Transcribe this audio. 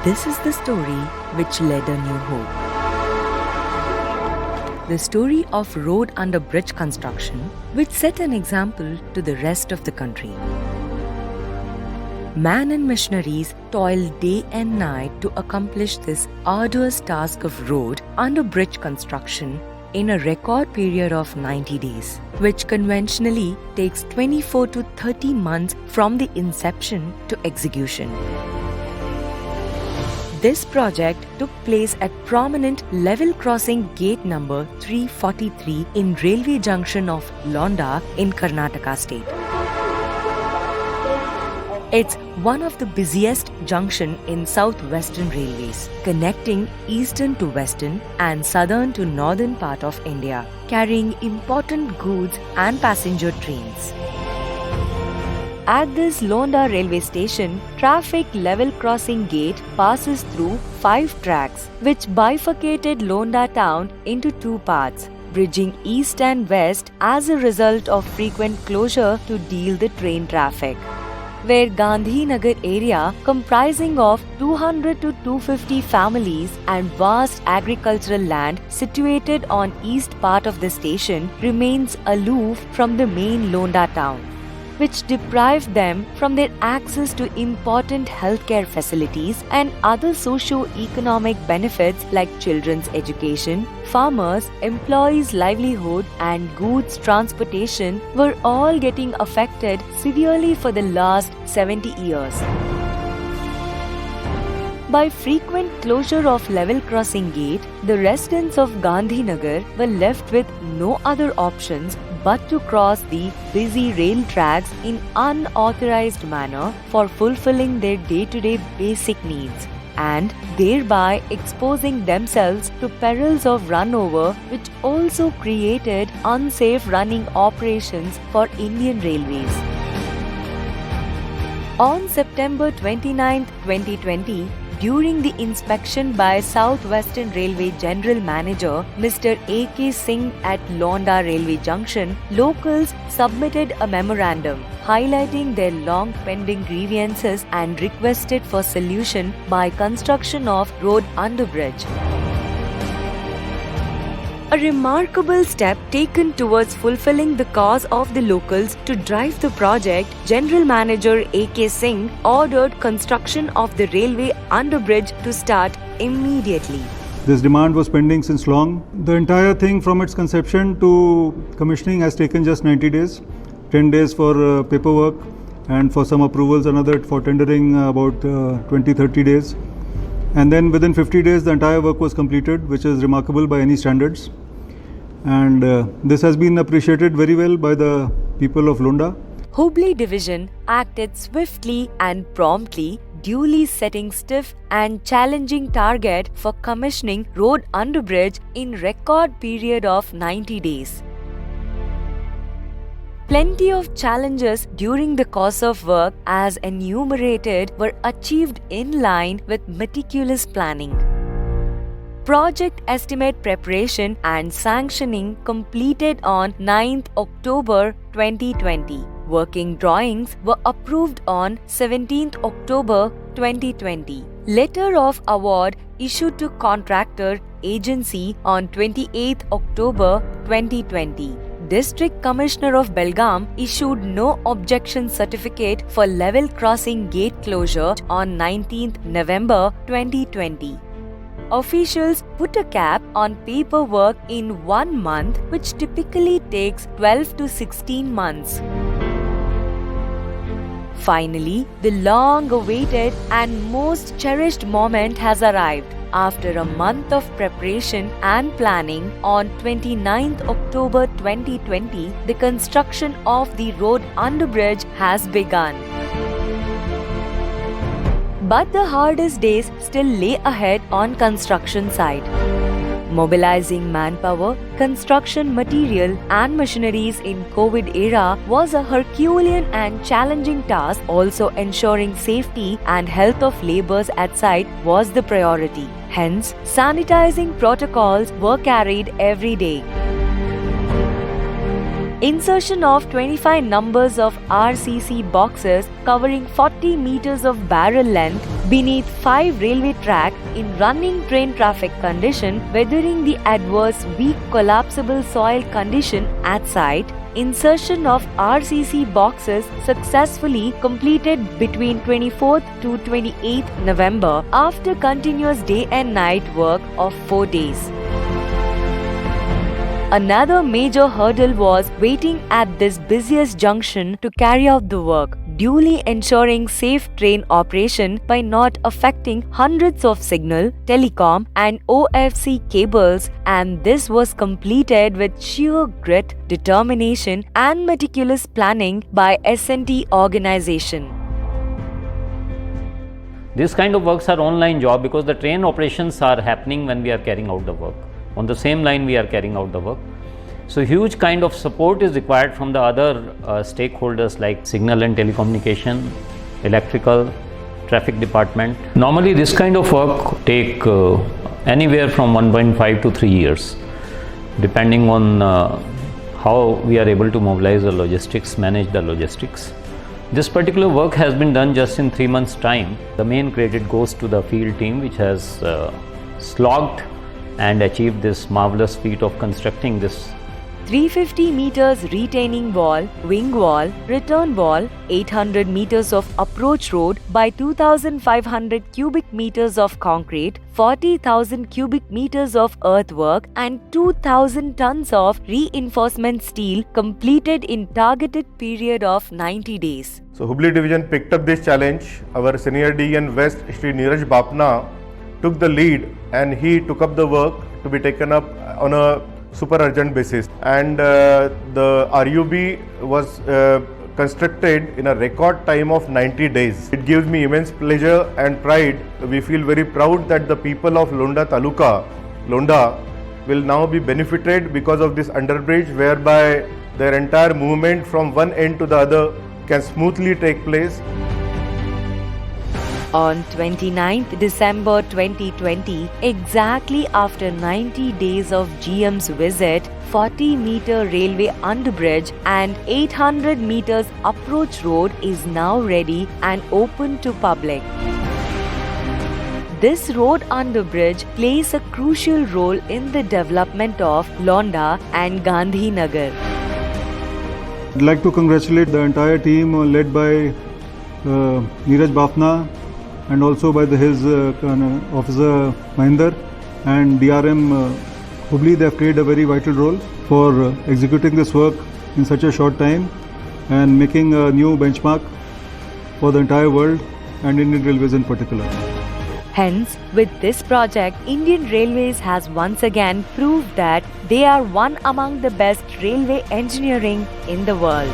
This is the story which led a new hope. The story of road under bridge construction which set an example to the rest of the country. Man and missionaries toiled day and night to accomplish this arduous task of road under bridge construction in a record period of 90 days, which conventionally takes 24 to 30 months from the inception to execution. This project took place at prominent level crossing gate number 343 in railway junction of Londa in Karnataka state. It's one of the busiest junction in South-Western Railways, connecting eastern to western and southern to northern part of India, carrying important goods and passenger trains. At this Londa railway station, traffic level crossing gate passes through 5 tracks, which bifurcated Londa town into 2 parts, bridging east and west as a result of frequent closure to deal the train traffic. Where Gandhinagar area, comprising of 200 to 250 families and vast agricultural land situated on east part of the station, remains aloof from the main Londa town, which deprived them from their access to important healthcare facilities and other socio-economic benefits like children's education, farmers, employees' livelihood and goods transportation were all getting affected severely for the last 70 years. By frequent closure of level crossing gate, the residents of Gandhinagar were left with no other options but to cross the busy rail tracks in unauthorized manner for fulfilling their day-to-day basic needs, and thereby exposing themselves to perils of runover, which also created unsafe running operations for Indian Railways. On September 29, 2020, during the inspection by South-Western Railway General Manager Mr. A.K. Singh at Londa Railway Junction, locals submitted a memorandum highlighting their long pending grievances and requested for solution by construction of road underbridge. A remarkable step taken towards fulfilling the cause of the locals. To drive the project, General Manager A.K. Singh ordered construction of the railway underbridge to start immediately. This demand was pending since long. The entire thing from its conception to commissioning has taken just 90 days, 10 days for paperwork, and for some approvals another for tendering about 20-30 days. And then within 50 days the entire work was completed, which is remarkable by any standards. And this has been appreciated very well by the people of Londa. Hubli Division acted swiftly and promptly, duly setting stiff and challenging target for commissioning road underbridge in record period of 90 days. Plenty of challenges during the course of work as enumerated were achieved in line with meticulous planning. Project estimate preparation and sanctioning completed on 9th October 2020. Working drawings were approved on 17th October 2020. Letter of award issued to contractor agency on 28th October 2020. District Commissioner of Belgaum issued no objection certificate for level crossing gate closure on 19th November 2020. Officials put a cap on paperwork in 1 month, which typically takes 12 to 16 months. Finally, the long-awaited and most cherished moment has arrived. After a month of preparation and planning, on 29th October 2020, the construction of the road underbridge has begun. But the hardest days still lay ahead on construction side. Mobilizing manpower, construction material and machineries in COVID era was a Herculean and challenging task. Also ensuring safety and health of laborers at site was the priority. Hence, sanitizing protocols were carried every day. Insertion of 25 numbers of RCC boxes covering 40 meters of barrel length beneath 5 railway track in running train traffic condition, weathering the adverse weak collapsible soil condition at site. Insertion of RCC boxes successfully completed between 24th to 28th November after continuous day and night work of 4 days. Another major hurdle was waiting at this busiest junction to carry out the work, duly ensuring safe train operation by not affecting hundreds of signal, telecom and OFC cables, and this was completed with sheer grit, determination and meticulous planning by S&T organization. This kind of works are online job because the train operations are happening when we are carrying out the work. On the same line we are carrying out the work. So huge kind of support is required from the other stakeholders like signal and telecommunication, electrical, traffic department. Normally this kind of work take anywhere from 1.5 to 3 years, depending on how we are able to mobilize the logistics, manage the logistics. This particular work has been done just in 3 months' time. The main credit goes to the field team which has slogged and achieved this marvelous feat of constructing this 350 meters retaining wall, wing wall, return wall, 800 meters of approach road by 2,500 cubic meters of concrete, 40,000 cubic meters of earthwork and 2,000 tons of reinforcement steel completed in targeted period of 90 days. So Hubli division picked up this challenge. Our senior DN West, Shri Neeraj Bapna, took the lead and he took up the work to be taken up on a super urgent basis, and the RUB was constructed in a record time of 90 days. It gives me immense pleasure and pride. We feel very proud that the people of Londa Taluka, Londa, will now be benefited because of this underbridge, whereby their entire movement from one end to the other can smoothly take place. On 29th December 2020, exactly after 90 days of GM's visit, 40-meter railway underbridge and 800 meters approach road is now ready and open to public. This road underbridge plays a crucial role in the development of Londa and Gandhinagar. I'd like to congratulate the entire team led by Neeraj Bapna and also by his officer Mahinder and DRM Hubli. They have played a very vital role for executing this work in such a short time and making a new benchmark for the entire world and Indian Railways in particular. Hence, with this project, Indian Railways has once again proved that they are one among the best railway engineering in the world.